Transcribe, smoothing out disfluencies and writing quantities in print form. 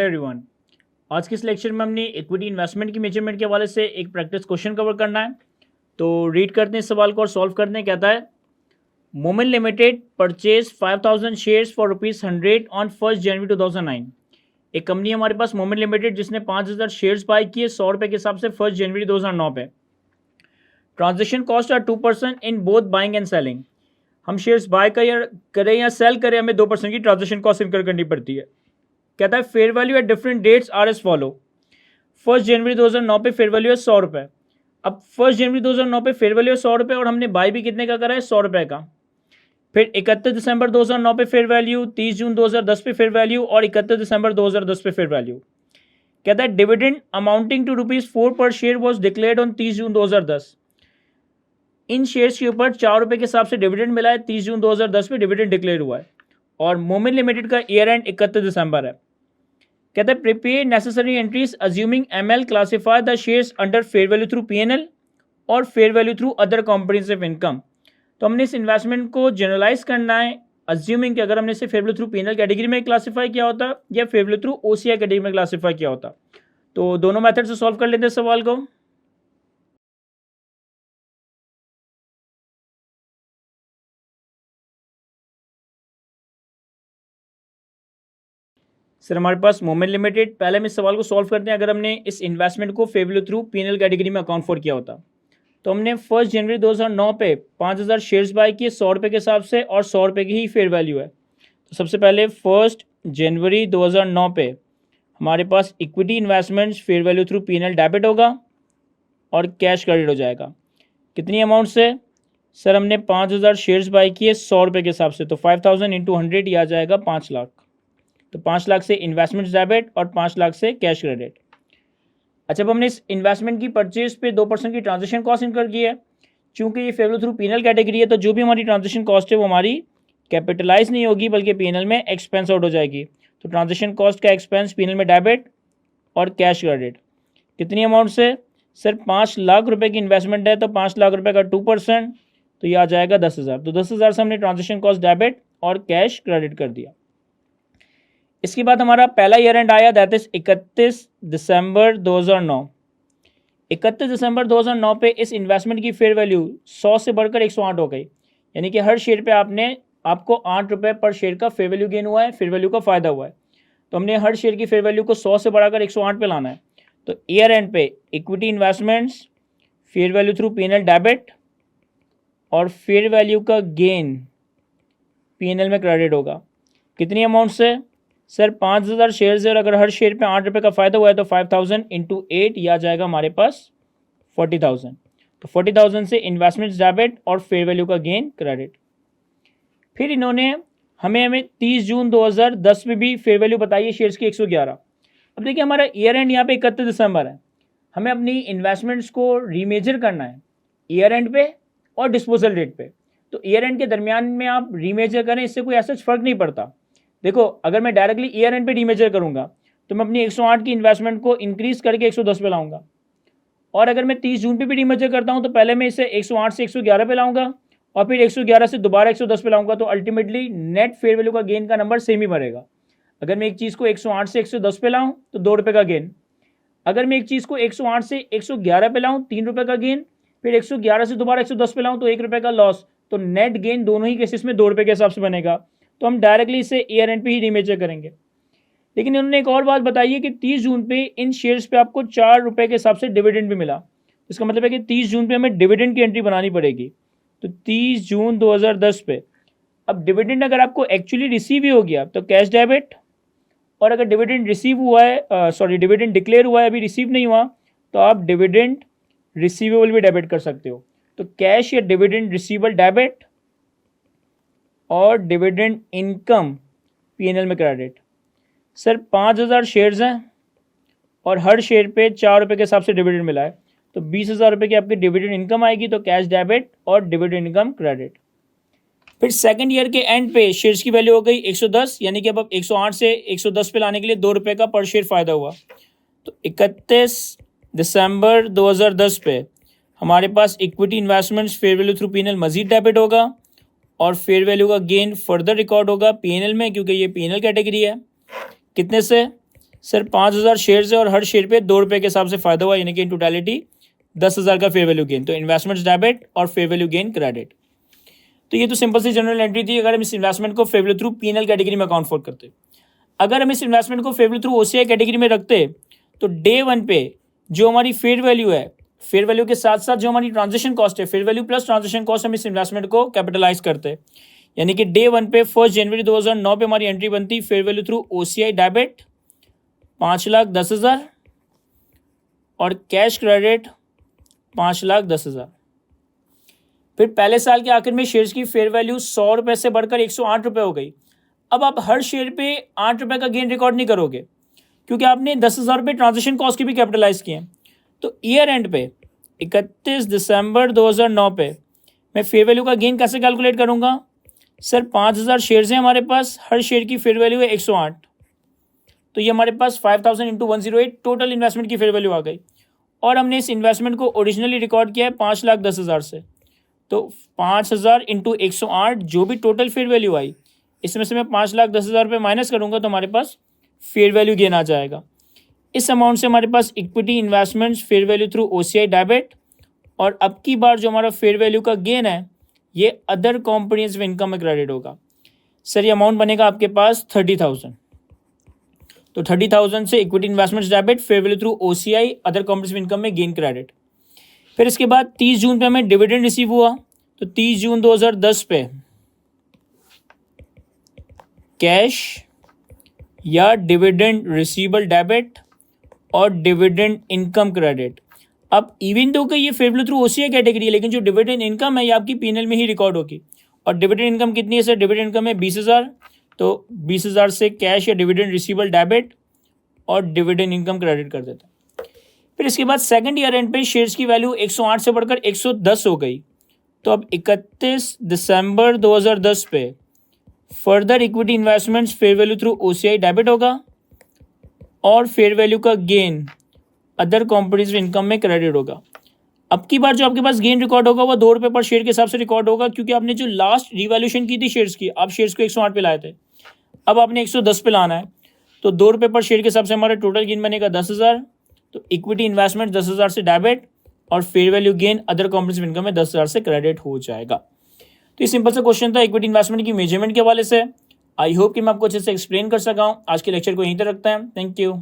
Everyone. आज के इस लेक्चर में हमने इक्विटी इन्वेस्टमेंट की मेजरमेंट के हवाले से एक प्रैक्टिस क्वेश्चन कवर करना है। तो रीड करते हैं इस सवाल को और सॉल्व करते हैं। कहता है moment limited purchase 5000 shares for ₹100 on 1 जनवरी 2009। एक कंपनी हमारे पास मोमेंट लिमिटेड जिसने 5000 शेयर्स बाय किए 100 रुपये के हिसाब से 1 जनवरी 2009 पे। Transaction cost are 2% in both buying and selling. हम शेयर्स बाय करें या सेल करें, हमें 2% की ट्रांजेक्शन कॉस्ट इनकर करनी पड़ती है। कहता है fair value at different dates are as follow. 1 जनवरी 2009 पे फेयर वैल्यू है 100 रुपये। अब 1 जनवरी 2009 पे फेयर वैल्यू है 100 रुपये और हमने बाय भी कितने का करा है, 100 रुपये का। फिर 31 दिसंबर 2009 पे फेयर वैल्यू, 30 जून 2010 पे फेयर वैल्यू और 31 दिसंबर 2010 पे फेयर वैल्यू। कहता है डिविडेंड अमाउंटिंग टू ₹4 पर share was declared on 30 June 2010। In shares के ऊपर 4 रुपये के हिसाब से डिविडेंड मिला है, 30 जून 2010 में डिविडेंड डिक्लेयर हुआ है और मोमेंट लिमिटेड का ईयर एंड 31 दिसंबर है। कहता है prepare necessary entries assuming ML classify the shares under fair value through PNL और fair value through other comprehensive income. तो हमने इस इन्वेस्टमेंट को जनरलाइज करना है अज्यूमिंग कि अगर हमने इसे fair value through PNL category में क्लासीफाई किया होता या fair value through OCI category में क्लासीफाई किया होता। तो दोनों मेथड से सॉल्व कर लेते हैं सवाल को। सर हमारे पास मोमेंट लिमिटेड, पहले हम इस सवाल को सॉल्व करते हैं। अगर हमने इस इन्वेस्टमेंट को fair value through PNL category में अकाउंट फॉर किया होता तो हमने 1 जनवरी 2009 पे 5000 शेयर्स बाय किए 100 रुपये के हिसाब से और 100 रुपये की ही फेयर वैल्यू है। तो सबसे पहले 1 जनवरी 2009 पे हमारे पास equity investments fair value through PNL debit होगा और कैश क्रेडिट हो जाएगा। कितनी अमाउंट से? सर हमने 5000 शेयर्स बाय किए 100 रुपये के हिसाब से, तो 5000 इंटू 100 ये आ जाएगा 5 लाख। तो 5 लाख से इन्वेस्टमेंट डेबिट और 5 लाख से कैश क्रेडिट। अच्छा, अब हमने इस इन्वेस्टमेंट की परचेज पे 2% की ट्रांजेक्शन कॉस्ट इनकर की है। चूंकि ये fair value through PNL category है तो जो भी हमारी ट्रांजेक्शन कॉस्ट है वो हमारी कैपिटलाइज नहीं होगी बल्कि पीएनएल में एक्सपेंस आउट हो जाएगी। तो ट्रांजेक्शन कॉस्ट का एक्सपेंस पीएनएल में डेबिट और कैश क्रेडिट। कितनी अमाउंट से? सर 5 लाख रुपए की इन्वेस्टमेंट है तो 5 लाख रुपए का 2%, तो ये आ जाएगा 10,000। तो 10,000 से हमने ट्रांजेक्शन कॉस्ट डेबिट और कैश क्रेडिट कर दिया। इसके बाद हमारा पहला ईयर एंड आया, दैट इज 31 दिसंबर 2009। 31 दिसंबर 2009 पे इस इन्वेस्टमेंट की फेयर वैल्यू 100 से बढ़कर 108 हो गई, यानी कि हर शेयर पे आपको 8 रुपये पर शेयर का फेयर वैल्यू गेन हुआ है, फेयर वैल्यू का फायदा हुआ है। तो हमने हर शेयर की फेयर वैल्यू को 100 से बढ़ाकर 108 पे लाना है। तो ईयर एंड पे equity investments fair value through PNL debit और फेयर वैल्यू का गेन पीएनएल में क्रेडिट होगा। कितनी अमाउंट से? सर 5000 शेयर्स है और अगर हर शेयर पे 8 रुपये का फायदा हुआ है तो 5000 इंटू 8 यह आ जाएगा हमारे पास 40,000। तो 40,000 से इन्वेस्टमेंट्स डेबिट और फेयर वैल्यू का गेन क्रेडिट। फिर इन्होंने हमें 30 जून 2010 में भी फेयर वैल्यू बताई है शेयर्स की 111। अब देखिए हमारा ईयर एंड यहाँ पे 31 दिसंबर है, हमें अपनी इन्वेस्टमेंट्स को रीमेजर करना है ईयर एंड पे और डिस्पोजल डेट पे। तो ईयर एंड के दरमियान में आप रीमेजर करें, इससे कोई ऐसा फर्क नहीं पड़ता। देखो अगर मैं डायरेक्टली ईयर एंड पे रीमेजर करूंगा तो मैं अपनी 108 की इन्वेस्टमेंट को इंक्रीज करके 110 पे लाऊंगा, और अगर मैं 30 जून पे भी रीमेजर करता हूं तो पहले मैं इसे 108 से 111 पे लाऊंगा और फिर 111 से दोबारा 110 पे लाऊंगा। तो अल्टीमेटली नेट फेयर वैल्यू का गेन का नंबर सेम ही बनेगा। अगर मैं एक चीज़ को 108 से 110 पे लाऊं तो 2 रुपये का गेन, अगर मैं एक चीज़ को 108 से 111 पे लाऊं 3 रुपये का गेन, फिर 111 से दोबारा 110 पे लाऊं तो 1 रुपये का लॉस। तो नेट गेन दोनों ही केसेस में 2 रुपये के हिसाब से बनेगा। तो हम डायरेक्टली इसे ईयर एंड पे ही रीमेजर करेंगे। लेकिन इन्होंने एक और बात बताई है कि 30 जून पे इन शेयर्स पे आपको 4 रुपये के हिसाब से डिविडेंड भी मिला। इसका मतलब है कि 30 जून पे हमें डिविडेंड की एंट्री बनानी पड़ेगी। तो 30 जून 2010 पे अब डिविडेंड अगर आपको एक्चुअली रिसीव ही हो गया तो कैश डेबिट, और अगर डिविडेंड रिसीव हुआ है डिविडेंड डिक्लेयर हुआ है अभी रिसीव नहीं हुआ तो आप डिविडेंड रिसीवेबल भी डेबिट कर सकते हो। तो कैश या डिविडेंड रिसीवेबल डेबिट और डिविडेंड इनकम पीएनएल में क्रेडिट। सर 5000 शेयर्स हैं और हर शेयर पे 4 रुपये के हिसाब से डिविडेंड मिला है, तो 20,000 रुपये की आपकी डिविडेंड इनकम आएगी, तो कैश डेबिट और डिविडेंड इनकम क्रेडिट। फिर सेकंड ईयर के एंड पे शेयर्स की वैल्यू हो गई 110, यानी कि अब 108 से 110 पे लाने के लिए 2 रुपये का पर शेयर फायदा हुआ। तो 31 दिसंबर 2010 पे हमारे पास equity investments fair value through PNL मजीद डेबिट होगा और फेयर वैल्यू का गेन फर्दर रिकॉर्ड होगा पीएनएल में, क्योंकि ये पीएनएल कैटेगरी है। कितने से? सर 5,000 शेयर्स है और हर शेयर पे 2 रुपये के हिसाब से फ़ायदा हुआ, यानी कि इन टोटलिटी 10,000 का फेयर वैल्यू गेन। तो इन्वेस्टमेंट्स डेबिट और फेयर वैल्यू गेन क्रेडिट। तो ये तो सिंपल सी जनरल एंट्री थी। अगर हम इस इन्वेस्टमेंट को fair value through PNL category में अकाउंट फॉर करते, अगर हम इस इन्वेस्टमेंट को fair value through OCI category में रखते, तो डे 1 पे जो हमारी फेयर वैल्यू है, फेयर वैल्यू के साथ साथ जो हमारी ट्रांजेक्शन कॉस्ट है, fair value plus transaction cost, हम इस इन्वेस्टमेंट को कैपिटलाइज करते। यानी कि डे 1 पे 1 जनवरी 2009 पे हमारी एंट्री बनती fair value through OCI debit 5,10,000 और कैश क्रेडिट 5,10,000। फिर पहले साल के आखिर में शेयर्स की फेयर वैल्यू 100 रुपये से बढ़कर 108 रुपये हो गई। अब आप हर शेयर पे 8 रुपये का गेन रिकॉर्ड नहीं करोगे, क्योंकि आपने 10,000 रुपये ट्रांजेक्शन कॉस्ट की भी कैपिटलाइज किए हैं। तो ईयर एंड पे 31 दिसंबर 2009 पे मैं फेयर वैल्यू का गेन कैसे कैलकुलेट करूंगा? सर 5,000 शेयर्स हैं हमारे पास, हर शेयर की फेयर वैल्यू है 108, तो ये हमारे पास 5,000 इंटू 108 टोटल इन्वेस्टमेंट की फेयर वैल्यू आ गई। और हमने इस इन्वेस्टमेंट को ओरिजिनली रिकॉर्ड किया है 5,10,000 से, तो 5,000 इंटू 108 जो भी टोटल फेयर वैल्यू आई, इसमें से मैं 5,10,000 रुपये माइनस करूँगा तो हमारे पास फेयर वैल्यू गेन आ जाएगा। इस अमाउंट से हमारे पास equity investments fair value through OCI debit, और अब की बार जो हमारा फेयर वैल्यू का गेन है ये अदर कॉम्प्रिहेंसिव इनकम में क्रेडिट होगा। सर ये अमाउंट बनेगा आपके पास 30,000। तो 30,000 से equity investments debit, fair value through OCI, other comprehensive income में गेन क्रेडिट। फिर इसके बाद 30 जून पे हमें डिविडेंड रिसीव हुआ, तो 30 जून 2010 पे कैश या डिविडेंड रिसीवेबल डेबिट और डिविडेंड इनकम क्रेडिट। अब इवन दो कि ये fair value through OCI category है, लेकिन जो डिविडेंड इनकम है ये आपकी पीएनएल में ही रिकॉर्ड होगी। और डिविडेंड इनकम कितनी है सर? डिविडेंड इनकम है 20,000, तो 20,000 से कैश या डिविडेंड रिसीवेबल डेबिट और डिविडेंड इनकम क्रेडिट कर देता है। फिर इसके बाद सेकंड ईयर एंड पे शेयर्स की वैल्यू 108 से बढ़कर 110 हो गई, तो अब 31 दिसंबर 2010 पे further equity investments fair value through OCI debit होगा और फेयर वैल्यू का गेन अदर कॉम्प्रिहेंसिव इनकम में क्रेडिट होगा। अब की बार जो आपके पास गेन रिकॉर्ड होगा वो 2 रुपये पर शेयर के हिसाब से रिकॉर्ड होगा, क्योंकि आपने जो लास्ट रिवैल्यूएशन की थी शेयर्स की, आप शेयर्स को 108 पे लाए थे, अब आपने 110 पे लाना है, तो 2 रुपये पर शेयर के हिसाब से हमारा टोटल गेन बनेगा 10,000। तो इक्विटी इन्वेस्टमेंट 10,000 से डेबिट और fair value gain other comprehensive income में 10,000 से क्रेडिट हो जाएगा। तो ये सिंपल सा क्वेश्चन था इक्विटी इन्वेस्टमेंट की मेजरमेंट के हवाले से। आई होप कि मैं आपको अच्छे से एक्सप्लेन कर सका हूँ। आज के लेक्चर को यहीं तक रखते हैं। Thank you.